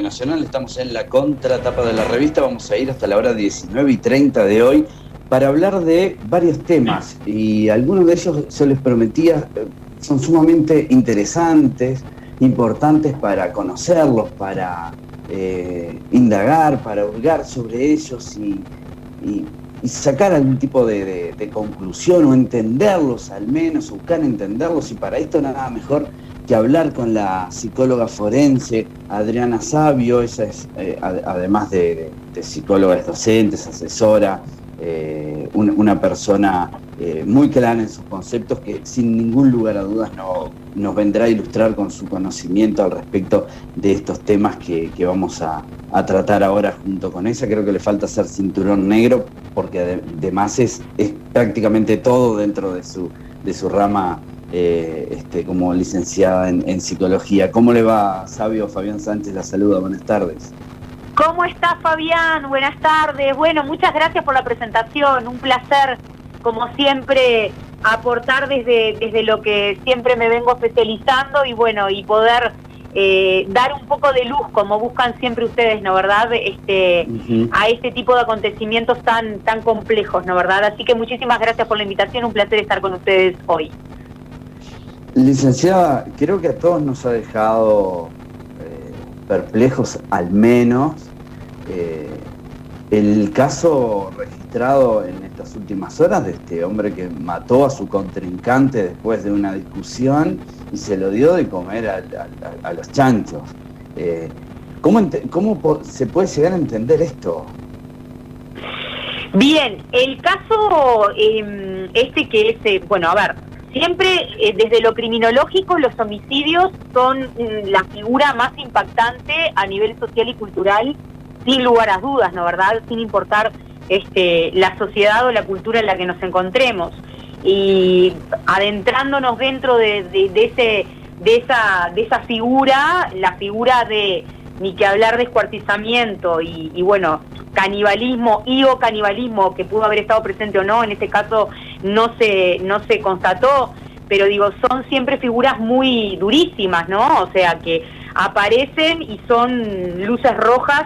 Nacional, estamos en la contratapa de la revista, vamos a ir hasta la hora 19:30 de hoy para hablar de varios temas y algunos de ellos, yo les prometía, son sumamente interesantes, importantes para conocerlos, para indagar, para hurgar sobre ellos y sacar algún tipo de conclusión o entenderlos al menos, buscar entenderlos, y para esto nada mejor que hablar con la psicóloga forense Adriana Savio. Ella es, además de psicóloga, es docente, es asesora, una persona muy clara en sus conceptos, que sin ningún lugar a dudas nos vendrá a ilustrar con su conocimiento al respecto de estos temas que vamos a tratar ahora junto con ella. Creo que le falta hacer cinturón negro, porque además es prácticamente todo dentro de su rama como licenciada en psicología. ¿Cómo le va, Savio? Fabián Sánchez la saluda, buenas tardes. ¿Cómo estás, Fabián? Buenas tardes. Bueno, muchas gracias por la presentación, un placer, como siempre, aportar desde lo que siempre me vengo especializando y bueno, y poder dar un poco de luz, como buscan siempre ustedes, ¿no verdad? A este tipo de acontecimientos tan complejos, ¿no verdad? Así que muchísimas gracias por la invitación, un placer estar con ustedes hoy. Licenciada, creo que a todos nos ha dejado perplejos, al menos, el caso registrado en estas últimas horas de este hombre que mató a su contrincante después de una discusión y se lo dio de comer a los chanchos. ¿Cómo se puede llegar a entender esto? Bien, el caso que es, bueno, a ver, siempre desde lo criminológico los homicidios son la figura más impactante a nivel social y cultural, sin lugar a dudas, ¿no verdad? Sin importar la sociedad o la cultura en la que nos encontremos. Y adentrándonos dentro de esa figura, la figura de, ni que hablar, descuartizamiento y bueno, canibalismo o canibalismo, que pudo haber estado presente o no, en este caso no se constató, pero digo, son siempre figuras muy durísimas, ¿no? O sea, que aparecen y son luces rojas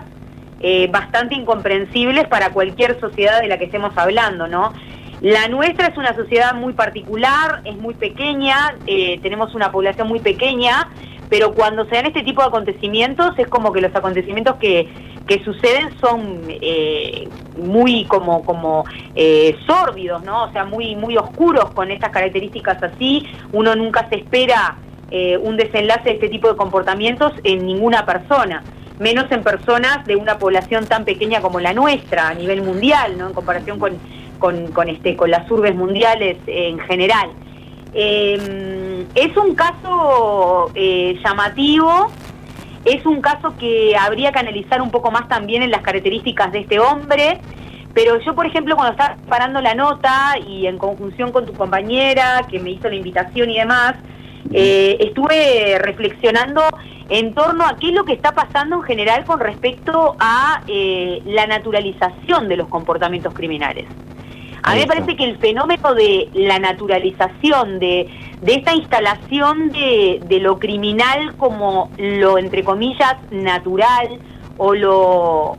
bastante incomprensibles para cualquier sociedad de la que estemos hablando, ¿no? La nuestra es una sociedad muy particular, es muy pequeña, tenemos una población muy pequeña, pero cuando se dan este tipo de acontecimientos es como que los acontecimientos que suceden son muy como sórdidos, ¿no? O sea, muy oscuros, con estas características así. Uno nunca se espera un desenlace de este tipo de comportamientos en ninguna persona, menos en personas de una población tan pequeña como la nuestra a nivel mundial, ¿no? En comparación con las urbes mundiales en general. Es un caso llamativo, es un caso que habría que analizar un poco más también en las características de este hombre, pero yo, por ejemplo, cuando estaba preparando la nota y en conjunción con tu compañera que me hizo la invitación y demás, estuve reflexionando en torno a qué es lo que está pasando en general con respecto a la naturalización de los comportamientos criminales. A mí me parece que el fenómeno de la naturalización, de esta instalación de lo criminal como lo, entre comillas, natural o lo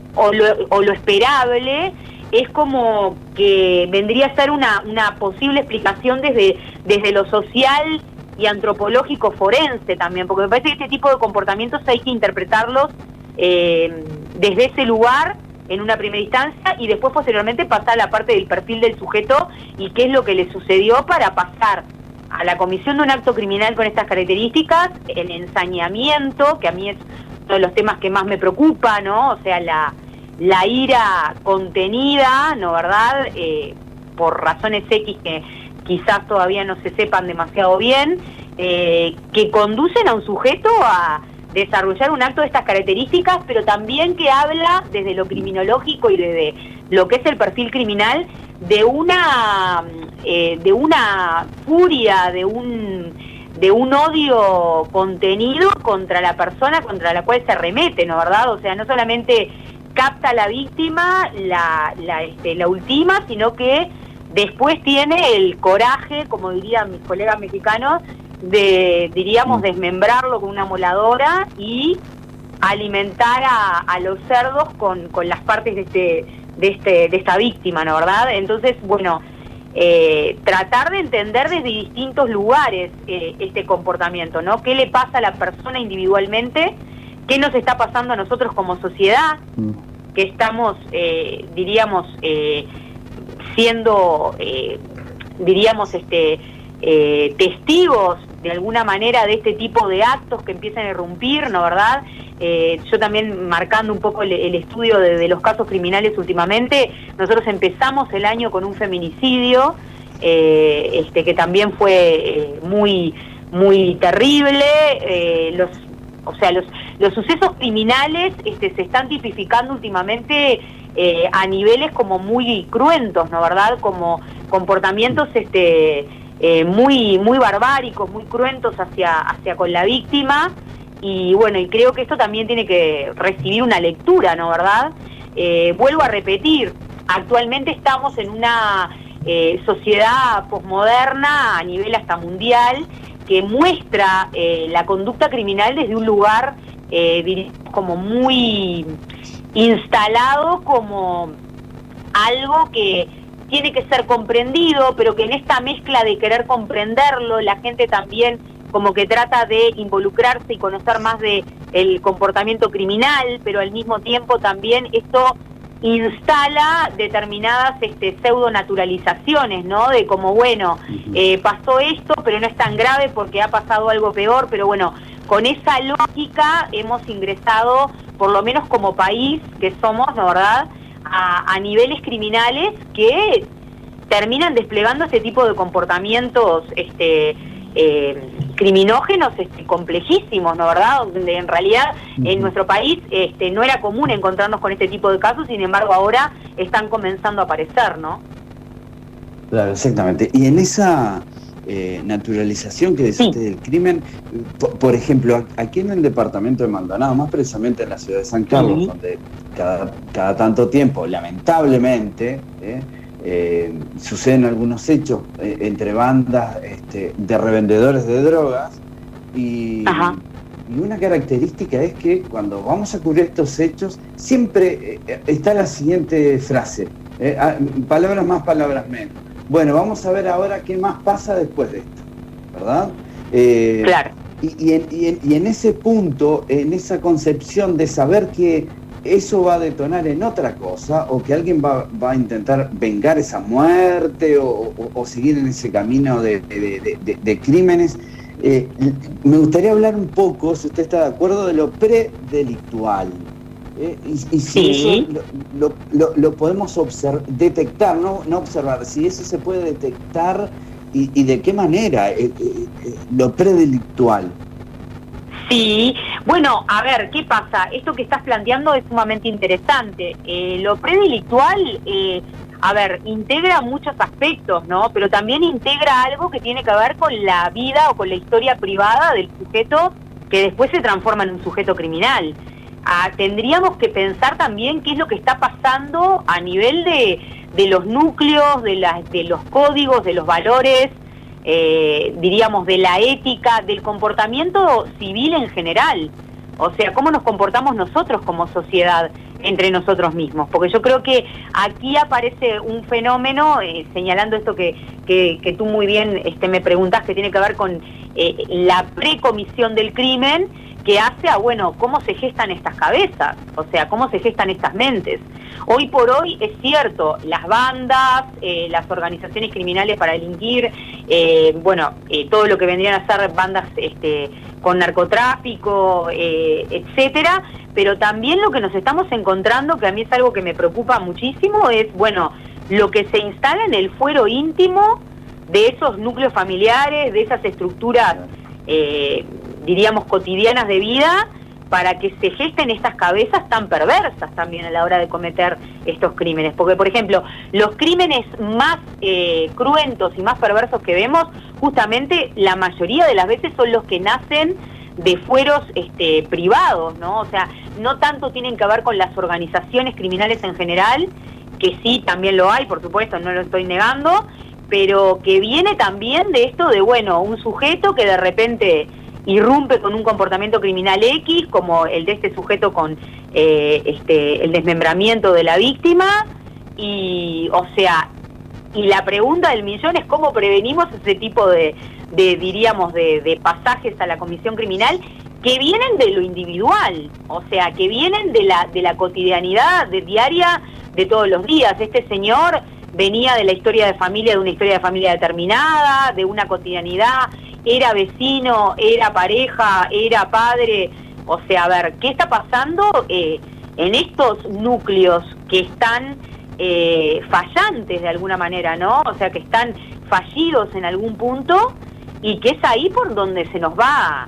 esperable, es como que vendría a ser una posible explicación desde lo social y antropológico forense también, porque me parece que este tipo de comportamientos hay que interpretarlos desde ese lugar en una primera instancia y después posteriormente pasar a la parte del perfil del sujeto y qué es lo que le sucedió para pasar a la comisión de un acto criminal con estas características, el ensañamiento, que a mí es uno de los temas que más me preocupa, ¿no? O sea, la ira contenida, ¿no verdad? Por razones X que quizás todavía no se sepan demasiado bien, que conducen a un sujeto a desarrollar un acto de estas características, pero también que habla desde lo criminológico y desde lo que es el perfil criminal de una furia, de un odio contenido contra la persona contra la cual se arremete, ¿no verdad? O sea, no solamente capta a la víctima, la ultima, sino que después tiene el coraje, como dirían mis colegas mexicanos, de, diríamos, desmembrarlo con una moladora y alimentar a los cerdos con las partes de esta víctima, ¿no verdad? Entonces, bueno, tratar de entender desde distintos lugares este comportamiento, ¿no? ¿Qué le pasa a la persona individualmente? ¿Qué nos está pasando a nosotros como sociedad? Que estamos, diríamos, siendo, diríamos, testigos de alguna manera de este tipo de actos que empiezan a irrumpir, ¿no verdad? Yo también marcando un poco el estudio de los casos criminales últimamente, nosotros empezamos el año con un feminicidio, que también fue muy terrible. Los sucesos criminales se están tipificando últimamente a niveles como muy cruentos, ¿no verdad? Como comportamientos muy barbáricos, muy cruentos hacia con la víctima. Y bueno, y creo que esto también tiene que recibir una lectura, ¿no verdad? Vuelvo a repetir, actualmente estamos en una sociedad posmoderna a nivel hasta mundial que muestra la conducta criminal desde un lugar como muy instalado como algo que tiene que ser comprendido, pero que en esta mezcla de querer comprenderlo, la gente también como que trata de involucrarse y conocer más de el comportamiento criminal, pero al mismo tiempo también esto instala determinadas pseudo-naturalizaciones, ¿no? De como, bueno, pasó esto, pero no es tan grave porque ha pasado algo peor, pero bueno, con esa lógica hemos ingresado, por lo menos como país que somos, ¿no verdad?, a niveles criminales que terminan desplegando este tipo de comportamientos criminógenos complejísimos, ¿no verdad? Donde en realidad en nuestro país no era común encontrarnos con este tipo de casos, sin embargo ahora están comenzando a aparecer, ¿no? Claro, exactamente. Y en esa naturalización que decís del crimen, por ejemplo, aquí en el departamento de Maldonado, más precisamente en la ciudad de San Carlos, donde cada tanto tiempo, lamentablemente, suceden algunos hechos entre bandas de revendedores de drogas y una característica es que cuando vamos a cubrir estos hechos siempre está la siguiente frase, palabras más, palabras menos. Bueno, vamos a ver ahora qué más pasa después de esto, ¿verdad? Claro. Y en ese punto, en esa concepción de saber que eso va a detonar en otra cosa, o que alguien va a intentar vengar esa muerte o seguir en ese camino de crímenes. Me gustaría hablar un poco, si usted está de acuerdo, de lo predelictual. Y si eso lo podemos detectar, no observar, si eso se puede detectar y de qué manera, lo predelictual. Sí, bueno, a ver, ¿qué pasa? Esto que estás planteando es sumamente interesante. Lo predelictual, a ver, integra muchos aspectos, ¿no? Pero también integra algo que tiene que ver con la vida o con la historia privada del sujeto que después se transforma en un sujeto criminal. Tendríamos que pensar también qué es lo que está pasando a nivel de los núcleos, de los códigos, de los valores, diríamos, de la ética, del comportamiento civil en general. O sea, cómo nos comportamos nosotros como sociedad entre nosotros mismos. Porque yo creo que aquí aparece un fenómeno, señalando esto que tú muy bien me preguntás, que tiene que ver con la precomisión del crimen, que hace a, bueno, cómo se gestan estas cabezas, o sea, cómo se gestan estas mentes. Hoy por hoy es cierto, las bandas, las organizaciones criminales para delinquir, todo lo que vendrían a ser bandas con narcotráfico, etcétera, pero también lo que nos estamos encontrando, que a mí es algo que me preocupa muchísimo, es, bueno, lo que se instala en el fuero íntimo de esos núcleos familiares, de esas estructuras, diríamos, cotidianas de vida, para que se gesten estas cabezas tan perversas también a la hora de cometer estos crímenes. Porque, por ejemplo, los crímenes más cruentos y más perversos que vemos, justamente la mayoría de las veces son los que nacen de fueros privados, ¿no? O sea, no tanto tienen que ver con las organizaciones criminales en general, que sí, también lo hay, por supuesto, no lo estoy negando, pero que viene también de esto de, bueno, un sujeto que de repente irrumpe con un comportamiento criminal X, como el de este sujeto con el desmembramiento de la víctima, y o sea, y la pregunta del millón es cómo prevenimos ese tipo diríamos, de pasajes a la comisión criminal que vienen de lo individual, o sea, que vienen de la cotidianidad diaria de todos los días. Este señor venía de la historia de familia, de una historia de familia determinada, de una cotidianidad, era vecino, era pareja, era padre. O sea, a ver, ¿qué está pasando en estos núcleos que están fallantes de alguna manera, ¿no? O sea, que están fallidos en algún punto, y que es ahí por donde se nos va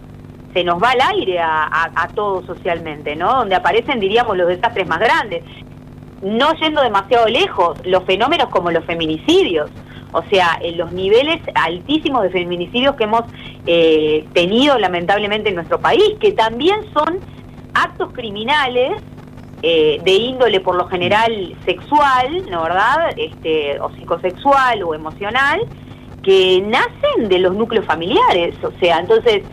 al aire a todos socialmente, ¿no? Donde aparecen, diríamos, los desastres más grandes. No yendo demasiado lejos, los fenómenos como los feminicidios, o sea, los niveles altísimos de feminicidios que hemos tenido lamentablemente en nuestro país, que también son actos criminales de índole por lo general sexual, ¿no, verdad? O psicosexual o emocional, que nacen de los núcleos familiares. O sea, entonces,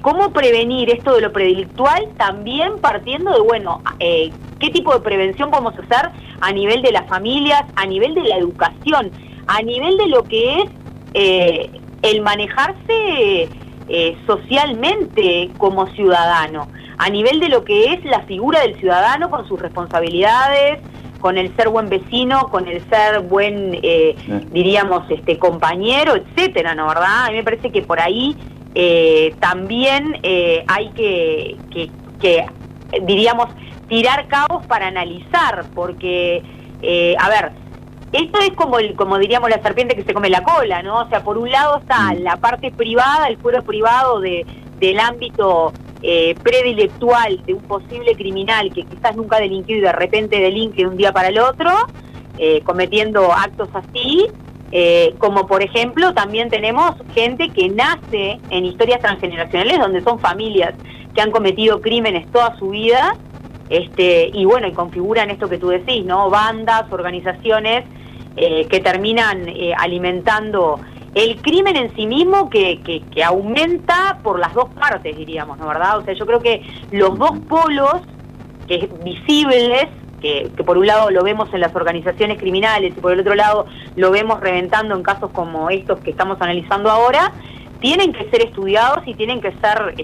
¿cómo prevenir esto de lo predelictual? También partiendo de, bueno, ¿qué tipo de prevención podemos hacer a nivel de las familias, a nivel de la educación, a nivel de lo que es el manejarse socialmente como ciudadano, a nivel de lo que es la figura del ciudadano con sus responsabilidades, con el ser buen vecino, con el ser buen, diríamos, compañero, etcétera, ¿no, verdad? A mí me parece que por ahí también hay que, diríamos, tirar cabos para analizar, porque, a ver, esto es como diríamos la serpiente que se come la cola, ¿no? O sea, por un lado está la parte privada, el fuero privado del ámbito predilectual de un posible criminal que quizás nunca delinquió y de repente delinque de un día para el otro, cometiendo actos así, como por ejemplo también tenemos gente que nace en historias transgeneracionales donde son familias que han cometido crímenes toda su vida, y bueno, y configuran esto que tú decís, ¿no? Bandas, organizaciones que terminan alimentando el crimen en sí mismo, que aumenta por las dos partes, diríamos, ¿no, verdad? O sea, yo creo que los dos polos que visibles, que por un lado lo vemos en las organizaciones criminales y por el otro lado lo vemos reventando en casos como estos que estamos analizando ahora, tienen que ser estudiados y tienen que ser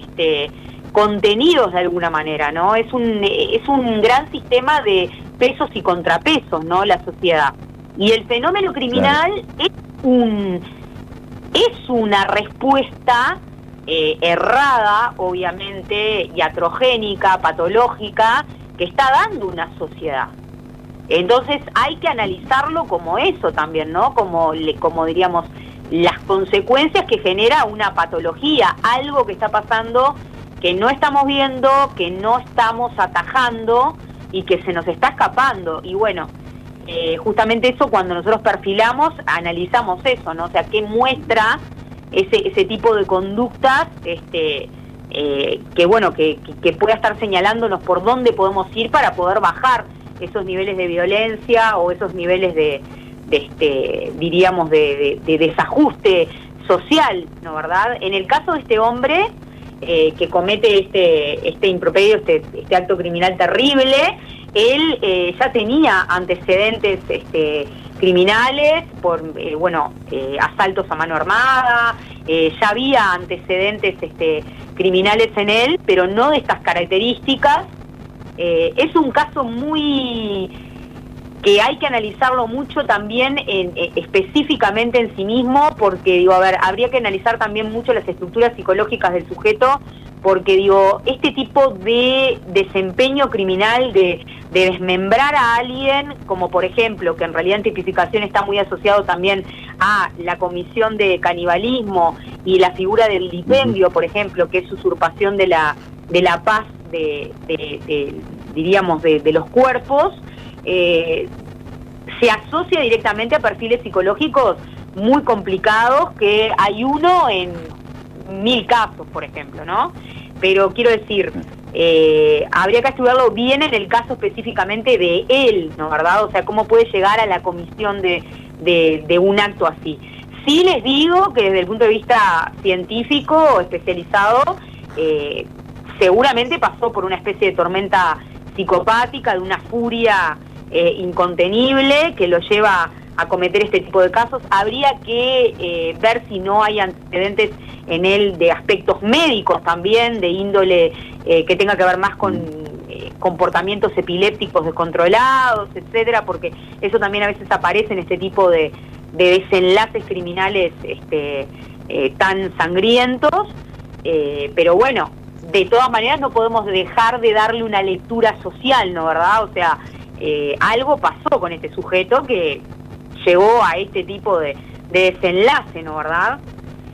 contenidos de alguna manera, ¿no? Es un gran sistema de pesos y contrapesos, ¿no? La sociedad. Y el fenómeno criminal, claro, es una respuesta errada, obviamente, iatrogénica, patológica, que está dando una sociedad. Entonces hay que analizarlo como eso también, ¿no? Como diríamos, las consecuencias que genera una patología, algo que está pasando que no estamos viendo, que no estamos atajando y que se nos está escapando. Y bueno, justamente eso, cuando nosotros perfilamos, analizamos eso, ¿no? O sea, qué muestra ese tipo de conductas, que bueno, que pueda estar señalándonos por dónde podemos ir para poder bajar esos niveles de violencia o esos niveles diríamos, de desajuste social, ¿no, verdad? En el caso de este hombre que comete este improperio, este acto criminal terrible, él ya tenía antecedentes criminales por asaltos a mano armada, ya había antecedentes criminales en él, pero no de estas características. Es un caso que hay que analizarlo mucho también específicamente en sí mismo, porque digo, a ver, habría que analizar también mucho las estructuras psicológicas del sujeto, porque digo, este tipo de desempeño criminal de desmembrar a alguien, como por ejemplo, que en realidad en tipificación está muy asociado también a la comisión de canibalismo y la figura del vilipendio, por ejemplo, que es usurpación de la paz diríamos, de los cuerpos, se asocia directamente a perfiles psicológicos muy complicados, que hay uno en 1000 casos, por ejemplo, ¿no? Pero quiero decir, habría que estudiarlo bien en el caso específicamente de él, ¿no, verdad? O sea, cómo puede llegar a la comisión de un acto así. Sí les digo que desde el punto de vista científico, especializado, seguramente pasó por una especie de tormenta psicopática, de una furia incontenible que lo lleva a cometer este tipo de casos. Habría que ver si no hay antecedentes en él de aspectos médicos también, de índole que tenga que ver más con comportamientos epilépticos descontrolados, etcétera, porque eso también a veces aparece en este tipo de desenlaces criminales tan sangrientos, pero bueno, de todas maneras no podemos dejar de darle una lectura social, ¿no, verdad? O sea, algo pasó con este sujeto que llegó a este tipo de desenlace, ¿no, verdad?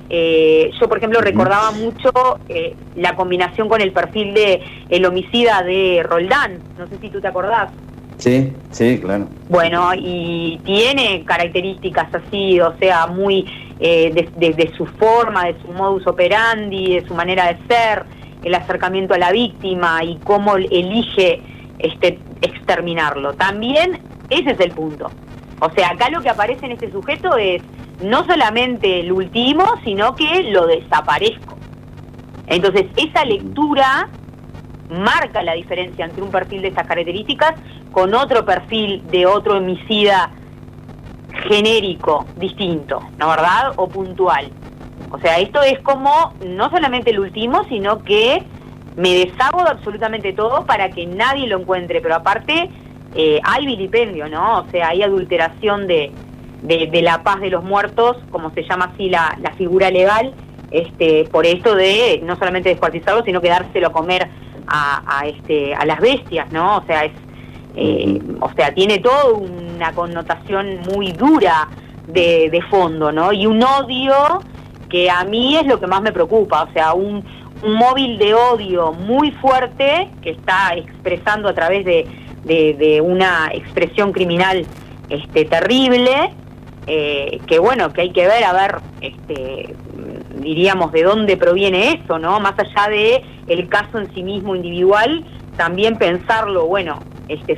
Yo, por ejemplo, recordaba mucho la combinación con el perfil de el homicida de Roldán, no sé si tú te acordás. Sí, sí, claro. Bueno, y tiene características así, o sea, muy de su forma, de su modus operandi, de su manera de ser, el acercamiento a la víctima y cómo elige exterminarlo. También ese es el punto. O sea, acá lo que aparece en este sujeto es no solamente el último, sino que lo desaparezco. Entonces, esa lectura marca la diferencia entre un perfil de estas características con otro perfil de otro homicida genérico, distinto, ¿no, verdad? O puntual. O sea, esto es como no solamente el último, sino que me deshago de absolutamente todo para que nadie lo encuentre, pero aparte hay vilipendio, ¿no? O sea, hay adulteración de la paz de los muertos, como se llama así la figura legal, por esto de no solamente descuartizarlo, sino que dárselo a comer a las bestias, ¿no? O sea, o sea, tiene toda una connotación muy dura de fondo, ¿no? Y un odio que a mí es lo que más me preocupa, o sea, un móvil de odio muy fuerte que está expresando a través de una expresión criminal terrible, que bueno, que hay que ver, a ver, diríamos, de dónde proviene eso, ¿no? Más allá de el caso en sí mismo individual, también pensarlo, bueno,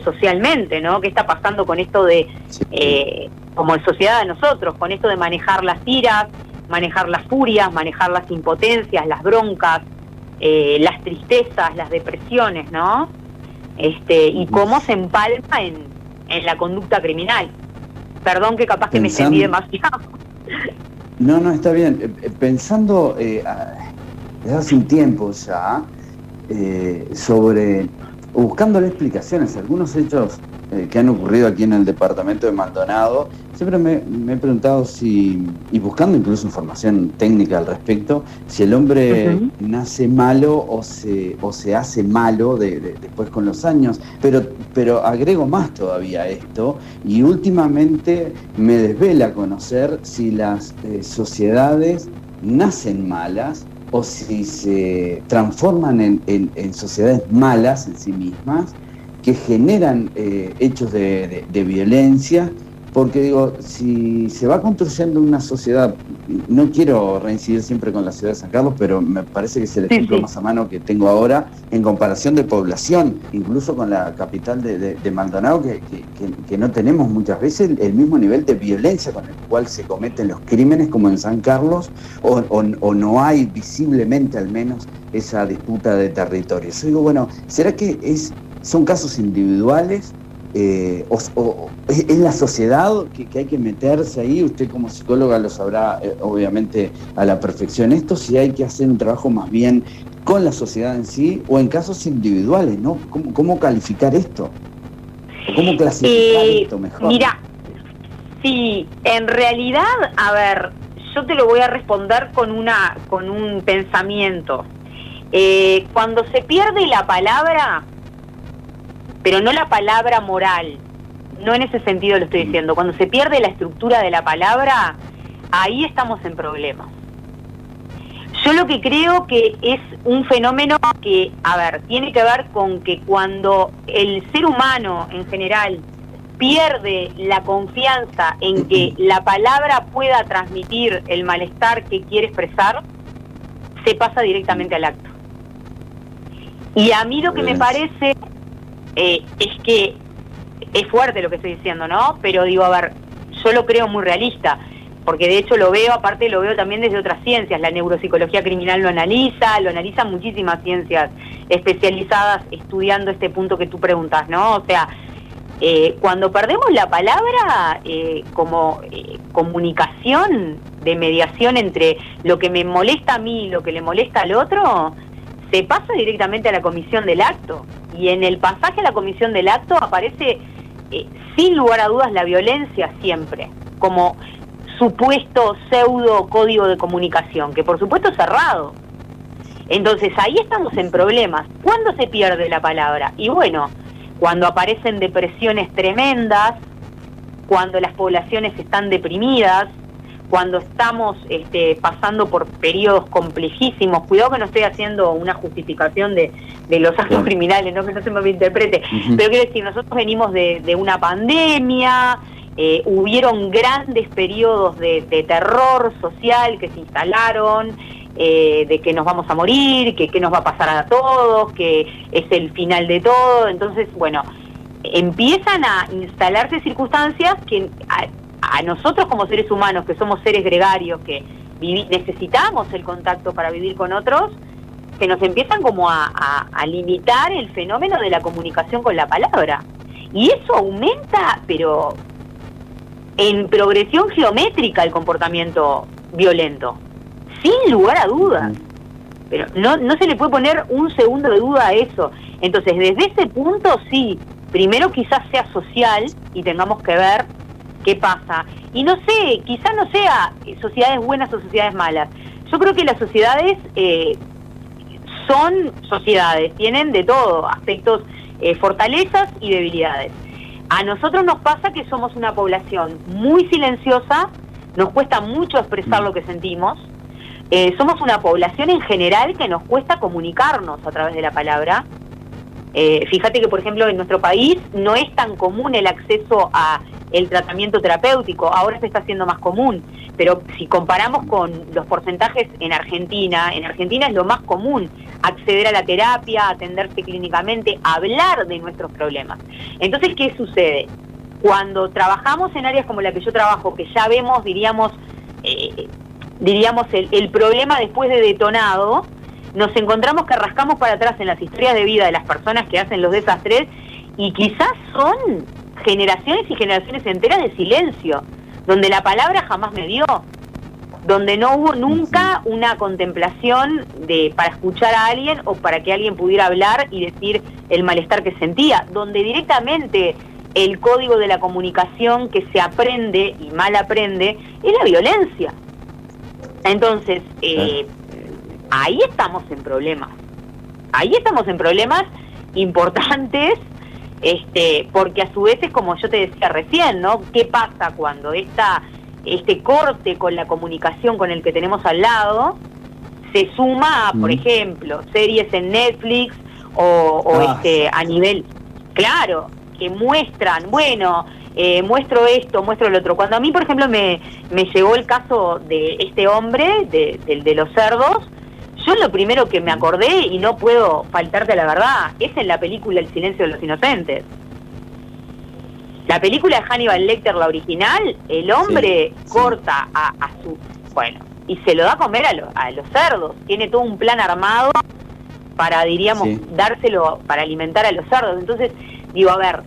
socialmente, ¿no? ¿Qué está pasando con esto de, como en sociedad de nosotros, con esto de manejar las iras, manejar las furias, manejar las impotencias, las broncas, las tristezas, las depresiones, ¿no? Y cómo se empalma en la conducta criminal. Perdón que capaz que me extendí demasiado. No, está bien. Pensando desde hace un tiempo ya buscándole explicaciones a algunos hechos que han ocurrido aquí en el departamento de Maldonado, siempre me he preguntado y buscando incluso información técnica al respecto, si el hombre nace malo o se hace malo después con los años, pero agrego más todavía a esto, y últimamente me desvela conocer si las sociedades nacen malas o si se transforman en sociedades malas en sí mismas, que generan hechos de violencia, porque digo, si se va construyendo una sociedad, no quiero reincidir siempre con la ciudad de San Carlos, pero me parece que es el ejemplo más a mano que tengo ahora en comparación de población, incluso con la capital de Maldonado, que no tenemos muchas veces el mismo nivel de violencia con el cual se cometen los crímenes como en San Carlos, o no hay visiblemente al menos esa disputa de territorio. Yo digo, bueno, ¿será que son casos individuales? ¿O es la sociedad que hay que meterse ahí? Usted como psicóloga lo sabrá obviamente a la perfección. Esto sí hay que hacer un trabajo más bien con la sociedad en sí, o en casos individuales, ¿no? ¿Cómo calificar esto? ¿Cómo clasificar esto mejor? Mira, sí, en realidad, a ver, yo te lo voy a responder con un pensamiento. Cuando se pierde la palabra, pero no la palabra moral, no en ese sentido lo estoy diciendo, cuando se pierde la estructura de la palabra, ahí estamos en problemas. Yo lo que creo que es un fenómeno que, a ver, tiene que ver con que cuando el ser humano en general pierde la confianza en que la palabra pueda transmitir el malestar que quiere expresar, se pasa directamente al acto. Y a mí lo que me parece es que es fuerte lo que estoy diciendo, ¿no? Pero digo, a ver, yo lo creo muy realista. porque de hecho lo veo, aparte lo veo también desde otras ciencias, la neuropsicología criminal lo analizan muchísimas ciencias especializadas estudiando este punto que tú preguntas, ¿no? O sea, cuando perdemos la palabra como comunicación de mediación entre lo que me molesta a mí y lo que le molesta al otro, se pasa directamente a la comisión del acto, y en el pasaje a la comisión del acto aparece sin lugar a dudas la violencia siempre, como supuesto pseudo código de comunicación, que por supuesto es cerrado. Entonces ahí estamos en problemas. ¿Cuándo se pierde la palabra? Y bueno, cuando aparecen depresiones tremendas, cuando las poblaciones están deprimidas, cuando estamos pasando por periodos complejísimos. Cuidado que no estoy haciendo una justificación de los actos criminales, no que no se me interprete, pero quiero decir, nosotros venimos de una pandemia, hubieron grandes periodos de terror social que se instalaron, de que nos vamos a morir, que qué nos va a pasar a todos, que es el final de todo. Entonces, bueno, empiezan a instalarse circunstancias que a nosotros como seres humanos, que somos seres gregarios, que necesitamos el contacto para vivir con otros, que nos empiezan como a limitar el fenómeno de la comunicación con la palabra. Y eso aumenta, pero en progresión geométrica, el comportamiento violento, sin lugar a dudas. Pero no se le puede poner un segundo de duda a eso. Entonces, desde ese punto, sí, primero quizás sea social y tengamos que ver qué pasa. Y no sé, quizás no sea sociedades buenas o sociedades malas. Yo creo que las sociedades son sociedades, tienen de todo, aspectos, fortalezas y debilidades. A nosotros nos pasa que somos una población muy silenciosa, nos cuesta mucho expresar lo que sentimos, somos una población en general que nos cuesta comunicarnos a través de la palabra. Fíjate que, por ejemplo, en nuestro país no es tan común el acceso a el tratamiento terapéutico, ahora se está haciendo más común, pero si comparamos con los porcentajes en Argentina es lo más común acceder a la terapia, atenderse clínicamente, hablar de nuestros problemas. Entonces, ¿qué sucede? Cuando trabajamos en áreas como la que yo trabajo, que ya vemos, diríamos, el problema después de detonado, nos encontramos que rascamos para atrás en las historias de vida de las personas que hacen los desastres, y quizás son generaciones y generaciones enteras de silencio, donde la palabra jamás me dio, donde no hubo nunca una contemplación para escuchar a alguien o para que alguien pudiera hablar y decir el malestar que sentía, donde directamente el código de la comunicación que se aprende y mal aprende es la violencia. Entonces, ahí estamos en problemas. Ahí estamos en problemas importantes, porque a su vez es como yo te decía recién, ¿no? ¿Qué pasa cuando este corte con la comunicación con el que tenemos al lado se suma a, por ejemplo, series en Netflix a nivel, claro, que muestran, bueno, muestro esto, muestro lo otro. Cuando a mí, por ejemplo, me llegó el caso de este hombre, de los cerdos, yo lo primero que me acordé, y no puedo faltarte a la verdad, es en la película El silencio de los inocentes. La película de Hannibal Lecter, la original, el hombre corta a su... Bueno, y se lo da a comer a los cerdos. Tiene todo un plan armado para, diríamos, dárselo, para alimentar a los cerdos. Entonces, digo, a ver,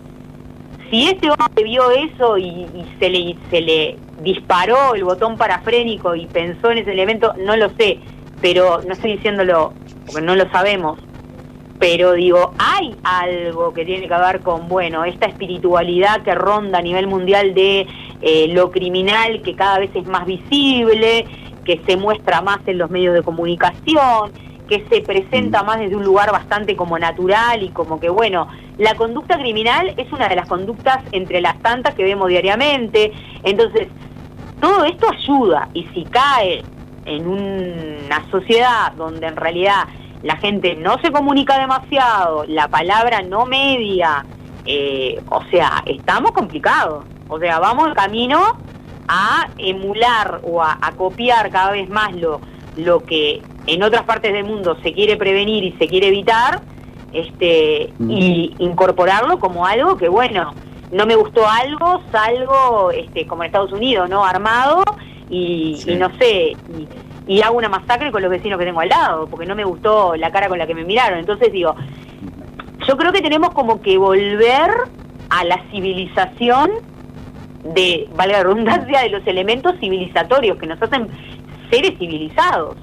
si este hombre vio eso y se le disparó el botón parafrénico y pensó en ese elemento, no lo sé, pero no estoy diciéndolo porque no lo sabemos, pero digo, hay algo que tiene que ver con, bueno, esta espiritualidad que ronda a nivel mundial de lo criminal, que cada vez es más visible, que se muestra más en los medios de comunicación, que se presenta más desde un lugar bastante como natural y como que, bueno, la conducta criminal es una de las conductas entre las tantas que vemos diariamente. Entonces, todo esto ayuda, y si cae en una sociedad donde en realidad la gente no se comunica demasiado, la palabra no media, o sea, estamos complicados. O sea, vamos en camino a emular o a copiar cada vez más lo que en otras partes del mundo se quiere prevenir y se quiere evitar, y incorporarlo como algo que, bueno, no me gustó algo, salgo como en Estados Unidos, ¿no? Armado, y no sé, y hago una masacre con los vecinos que tengo al lado, porque no me gustó la cara con la que me miraron. Entonces digo, yo creo que tenemos como que volver a la civilización de, valga la redundancia, de los elementos civilizatorios que nos hacen seres civilizados.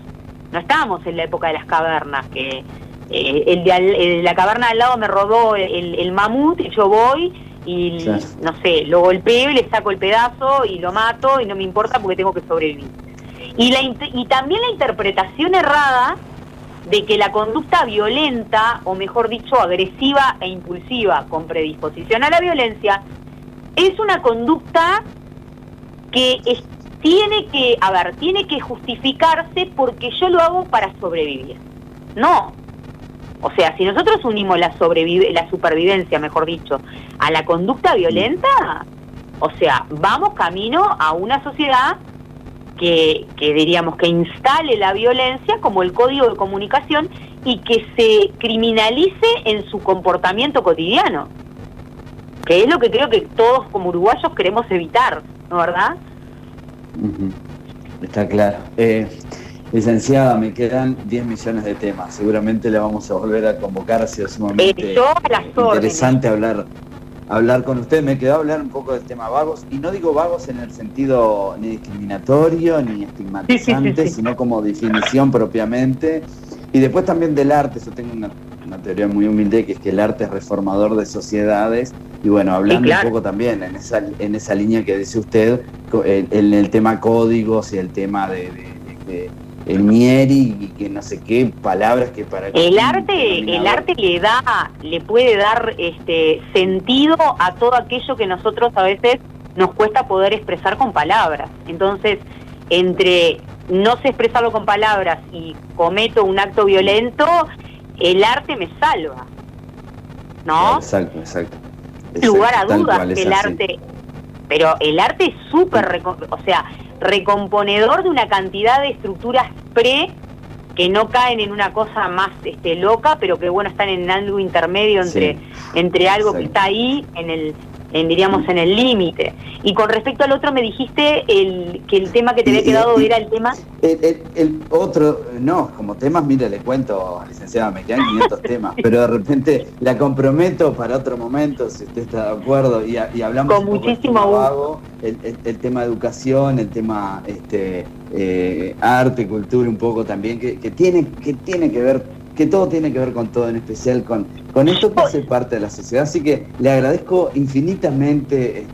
No estábamos en la época de las cavernas, que el de la caverna al lado me rodó el mamut y yo voy y, claro, no sé, lo golpeo y le saco el pedazo y lo mato y no me importa porque tengo que sobrevivir. Y también la interpretación errada de que la conducta violenta, o mejor dicho, agresiva e impulsiva con predisposición a la violencia, es una conducta que tiene que justificarse porque yo lo hago para sobrevivir. No. O sea, si nosotros unimos la supervivencia, mejor dicho, a la conducta violenta, o sea, vamos camino a una sociedad que diríamos que instale la violencia como el código de comunicación y que se criminalice en su comportamiento cotidiano, que es lo que creo que todos como uruguayos queremos evitar, ¿no, verdad? Está claro. Licenciada, me quedan 10 millones de temas. Seguramente le vamos a volver a convocar. Ha sido sumamente interesante hablar con usted. Me quedó hablar un poco del tema vagos, y no digo vagos en el sentido ni discriminatorio ni estigmatizante, sino como definición propiamente. Y después también del arte. Yo tengo una teoría muy humilde, que es que el arte es reformador de sociedades. Y bueno, hablando un poco también en esa línea que dice usted, en el tema códigos y el tema de el Mieri y que no sé qué palabras que para el arte le puede dar sentido a todo aquello que nosotros a veces nos cuesta poder expresar con palabras. Entonces, entre no sé expresarlo con palabras y cometo un acto violento, el arte me salva, ¿no? Exacto. Sin lugar a dudas que el arte, pero el arte es súper, recomponedor de una cantidad de estructuras que no caen en una cosa más loca, pero que bueno, están en algo intermedio entre algo que está ahí diríamos en el límite. Y con respecto al otro me dijiste que el tema que te había quedado era el tema. El otro, no, como temas, mire, le cuento, licenciada, me quedan 500 temas, pero de repente la comprometo para otro momento, si usted está de acuerdo, y hablamos con muchísimo gusto. El tema educación, el tema arte, cultura, un poco también, que tiene que ver, que todo tiene que ver con todo, en especial con esto que hace parte de la sociedad. Así que le agradezco infinitamente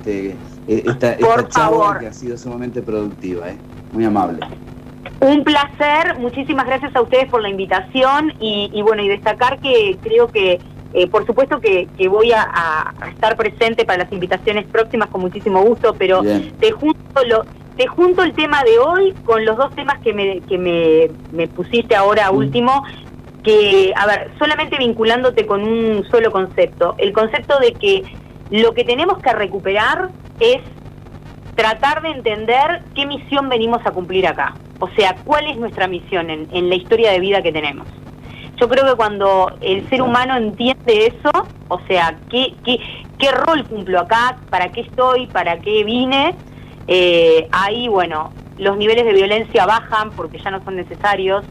esta charla, que ha sido sumamente productiva, muy amable. Un placer, muchísimas gracias a ustedes por la invitación y bueno, y destacar que creo que por supuesto que voy a estar presente para las invitaciones próximas con muchísimo gusto, pero te junto el tema de hoy con los dos temas que me pusiste ahora último, que, a ver, solamente vinculándote con un solo concepto, el concepto de que lo que tenemos que recuperar es tratar de entender qué misión venimos a cumplir acá, o sea, cuál es nuestra misión en la historia de vida que tenemos. Yo creo que cuando el ser humano entiende eso, o sea, qué rol cumplo acá, para qué estoy, para qué vine, ahí, bueno, los niveles de violencia bajan porque ya no son necesarios,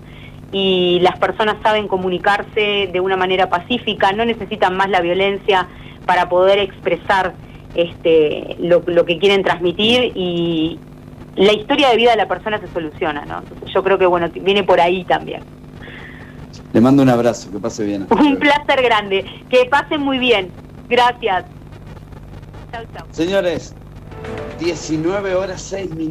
y las personas saben comunicarse de una manera pacífica, no necesitan más la violencia para poder expresar lo que quieren transmitir, y la historia de vida de la persona se soluciona, ¿no? Entonces yo creo que bueno, viene por ahí también. Le mando un abrazo, que pase bien. Un placer grande, que pasen muy bien. Gracias. Chau. Señores, 19 horas 6 minutos.